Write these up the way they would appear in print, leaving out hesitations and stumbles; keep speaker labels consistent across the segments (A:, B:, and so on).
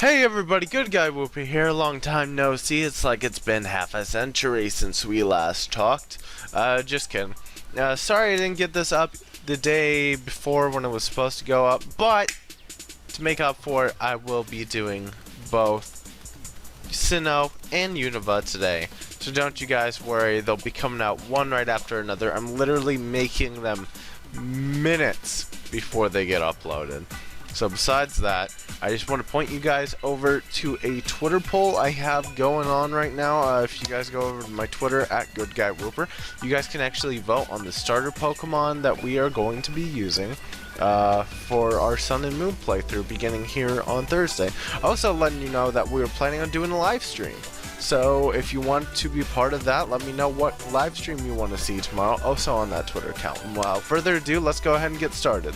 A: Hey everybody, good guy Wooper here. Long time no see. It's like it's been half a century since we last talked. Just kidding. Sorry I didn't get this up the day before when it was supposed to go up, but to make up for it, I will be doing both Sinnoh and Unova today. So don't you guys worry, they'll be coming out one right after another. I'm literally making them minutes before they get uploaded. So besides that, I just want to point you guys over to a Twitter poll I have going on right now. If you guys go over to my Twitter at GoodGuyWooper, you guys can actually vote on the starter Pokemon that we are going to be using for our Sun and Moon playthrough beginning here on Thursday. Also letting you know that we were planning on doing a live stream. So if you want to be part of that, let me know what live stream you want to see tomorrow, also on that Twitter account. And without further ado, let's go ahead and get started.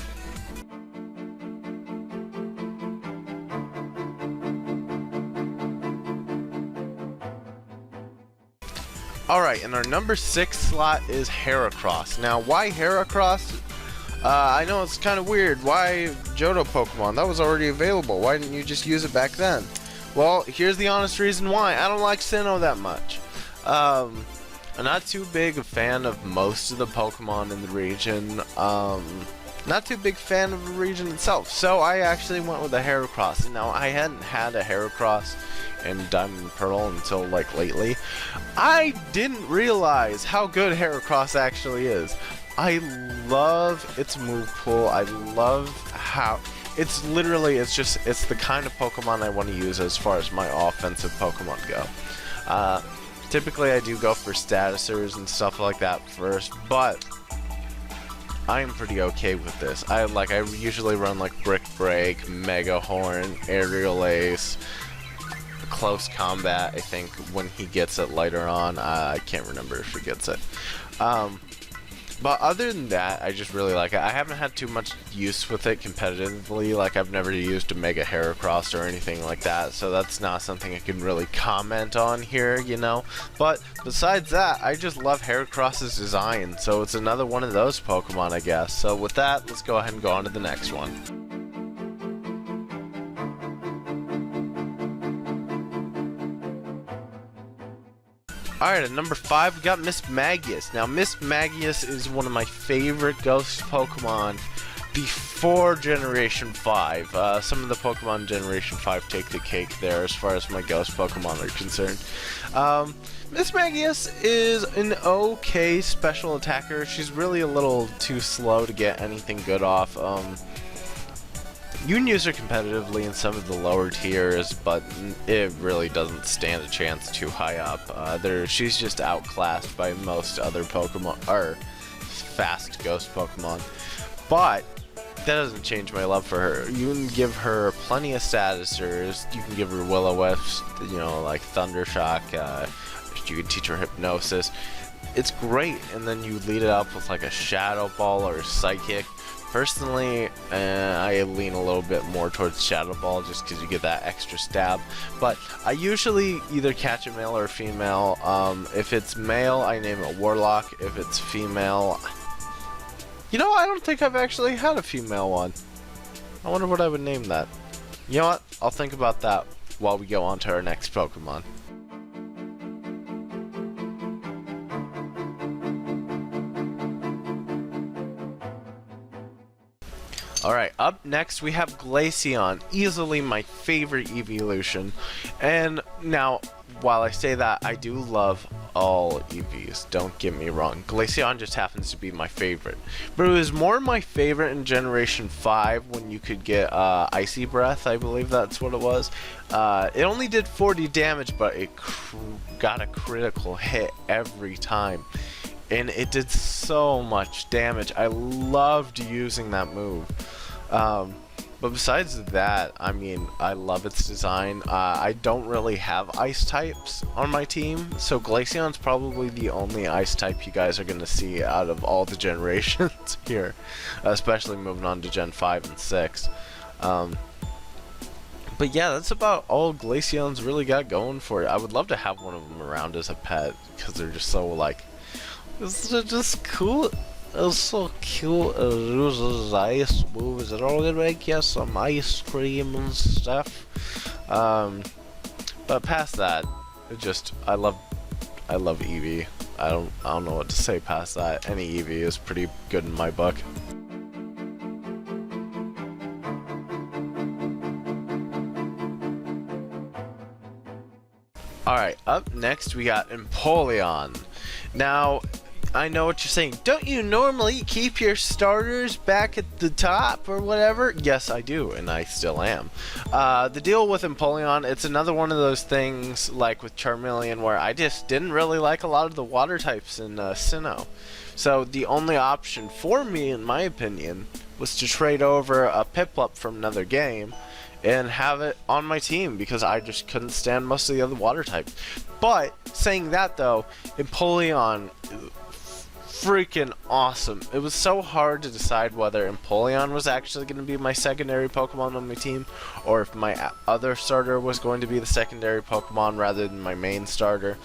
A: Alright, and our number 6 slot is Heracross. Now, why Heracross? I know it's kind of weird. Why Johto Pokemon? That was already available. Why didn't you just use it back then? Well, here's the honest reason why. I don't like Sinnoh that much. I'm not too big a fan of most of the Pokemon in the region. Not too big fan of the region itself. So I actually went with a Heracross. Now, I hadn't had a Heracross in Diamond and Pearl until like lately. I didn't realize how good Heracross actually is. I love its move pool. I love how it's the kind of Pokemon I want to use as far as my offensive Pokemon go. Typically I do go for statusers and stuff like that first, but I'm pretty okay with this. I usually run like Brick Break, Mega Horn, Aerial Ace, Close Combat, I think, when he gets it later on. I can't remember if he gets it. But other than that, I just really like it. I haven't had too much use with it competitively. Like, I've never used a Mega Heracross or anything like that, so that's not something I can really comment on here, you know? But besides that, I just love Heracross's design, so it's another one of those Pokemon, I guess. So with that, let's go ahead and go on to the next one. Alright, at number 5, we got Mismagius. Now, Mismagius is one of my favorite ghost Pokemon before Generation 5. Some of the Pokemon Generation 5 take the cake there as far as my ghost Pokemon are concerned. Mismagius is an okay special attacker. She's really a little too slow to get anything good off. You can use her competitively in some of the lower tiers, but it really doesn't stand a chance too high up. She's just outclassed by most other Pokemon, or fast ghost Pokemon. But that doesn't change my love for her. You can give her plenty of statusers. You can give her Will-O-Wisps, you know, like Thunder Shock. You can teach her Hypnosis. It's great, and then you lead it up with like a Shadow Ball or a Psychic. Personally, I lean a little bit more towards Shadow Ball just because you get that extra stab. But I usually either catch a male or a female. If it's male, I name it Warlock. If it's female, you know, I don't think I've actually had a female one. I wonder what I would name that. You know what? I'll think about that while we go on to our next Pokemon. Alright, up next we have Glaceon, easily my favorite evolution. And now, while I say that, I do love all EVs, don't get me wrong. Glaceon just happens to be my favorite. But it was more my favorite in Generation 5 when you could get Icy Breath, I believe that's what it was. It only did 40 damage, but it got a critical hit every time. And it did so much damage. I loved using that move. But besides that, I mean, I love its design. I don't really have ice types on my team, so Glaceon's probably the only ice type you guys are going to see out of all the generations here, especially moving on to Gen 5 and 6. But yeah, that's about all Glaceon's really got going for it. I would love to have one of them around as a pet, because they're just so, like, they're just cool.
B: It's so cute. It uses ice moves. It all gonna make you some ice cream and stuff.
A: But past that, it just I love Eevee. I don't know what to say past that. Any Eevee is pretty good in my book. Alright, up next we got Empoleon. Now, I know what you're saying. Don't you normally keep your starters back at the top or whatever? Yes, I do, and I still am. The deal with Empoleon, it's another one of those things like with Charmeleon where I just didn't really like a lot of the water types in Sinnoh. So the only option for me, in my opinion, was to trade over a Piplup from another game and have it on my team because I just couldn't stand most of the other water types. But saying that though, Empoleon freaking awesome. It was so hard to decide whether Empoleon was actually going to be my secondary Pokemon on my team or if my other starter was going to be the secondary Pokemon rather than my main starter.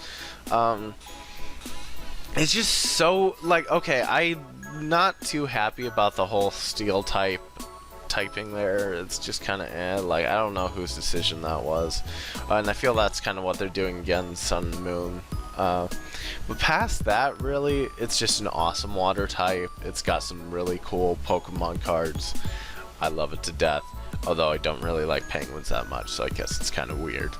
A: It's just so, like, okay, I'm not too happy about the whole steel typing there. It's just kind of like, I don't know whose decision that was, and I feel that's kind of what they're doing again in Sun and Moon. But past that, really, it's just an awesome water type. It's got some really cool Pokemon cards. I love it to death, although I don't really like penguins that much, so I guess it's kind of weird.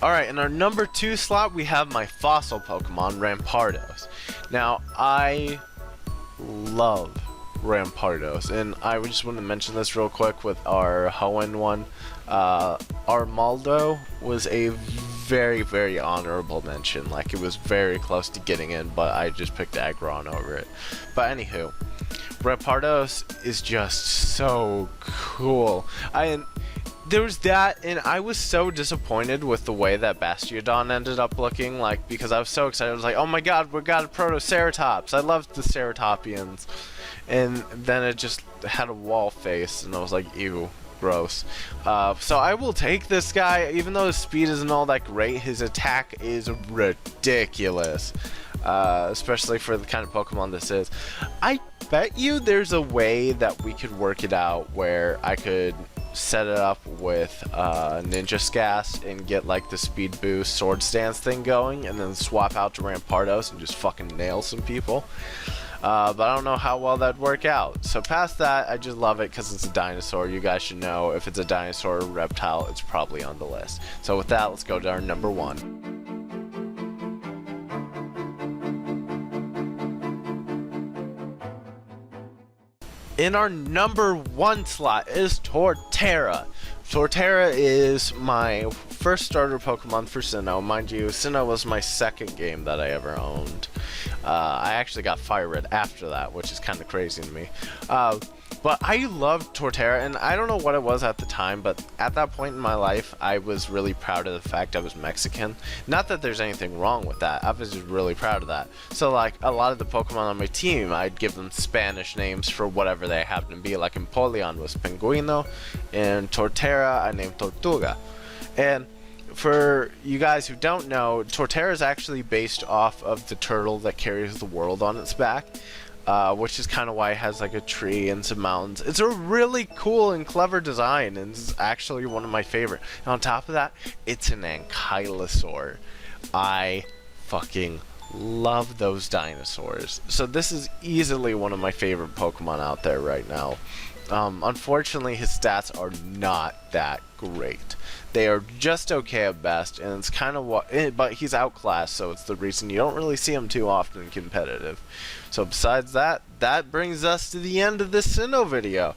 A: Alright, in our number 2 slot, we have my fossil Pokemon, Rampardos. Now, I love Rampardos, and I just want to mention this real quick with our Hoenn one. Armaldo was a very, very honorable mention. Like, it was very close to getting in, but I just picked Aggron over it. But anywho, Rampardos is just so cool. There was that, and I was so disappointed with the way that Bastiodon ended up looking, like, because I was so excited. I was like, oh my god, we got a Protoceratops. I loved the Ceratopians. And then it just had a wall face, and I was like, ew, gross. So I will take this guy, even though his speed isn't all that great, his attack is ridiculous. Especially for the kind of Pokemon this is. I bet you there's a way that we could work it out where I could set it up with Ninja Scass and get like the speed boost sword stance thing going and then swap out to Rampardos and just fucking nail some people. But I don't know how well that'd work out. So past that, I just love it because it's a dinosaur. You guys should know if it's a dinosaur or reptile, it's probably on the list. So with that, let's go to our number 1. In our number 1 slot is Torterra. Torterra is my first starter Pokemon for Sinnoh. Mind you, Sinnoh was my second game that I ever owned. I actually got Fire Red after that, which is kind of crazy to me. But I loved Torterra, and I don't know what it was at the time, but at that point in my life, I was really proud of the fact I was Mexican. Not that there's anything wrong with that, I was just really proud of that. So like, a lot of the Pokemon on my team, I'd give them Spanish names for whatever they happen to be. Like Empoleon was Pinguino, and Torterra I named Tortuga. And for you guys who don't know, Torterra is actually based off of the turtle that carries the world on its back. Which is kind of why it has like a tree and some mountains. It's a really cool and clever design, and it's actually one of my favorite. And on top of that, it's an Ankylosaur. I fucking love those dinosaurs. So this is easily one of my favorite Pokemon out there right now. Unfortunately, his stats are not that great. They are just okay at best, and it's kind of what. But he's outclassed, so it's the reason you don't really see him too often in competitive. So besides that, that brings us to the end of this Sinnoh video.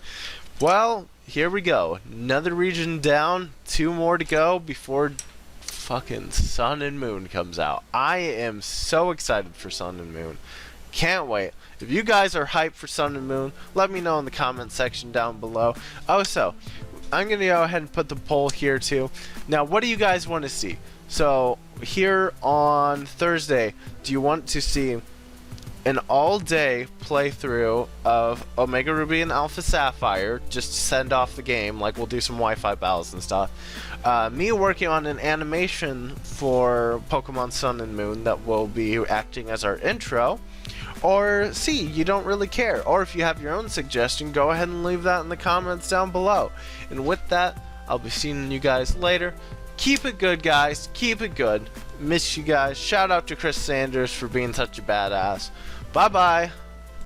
A: Well, here we go. Another region down, 2 more to go before fucking Sun and Moon comes out. I am so excited for Sun and Moon. Can't wait. If you guys are hyped for Sun and Moon, let me know in the comment section down below. Also, I'm going to go ahead and put the poll here too. Now, what do you guys want to see? So, here on Thursday, do you want to see an all-day playthrough of Omega Ruby and Alpha Sapphire, just to send off the game, like we'll do some Wi-Fi battles and stuff. Me working on an animation for Pokemon Sun and Moon that will be acting as our intro. Or C, you don't really care. Or if you have your own suggestion, go ahead and leave that in the comments down below. And with that, I'll be seeing you guys later. Keep it good, guys. Keep it good. Miss you guys. Shout out to Chris Sanders for being such a badass. Bye-bye.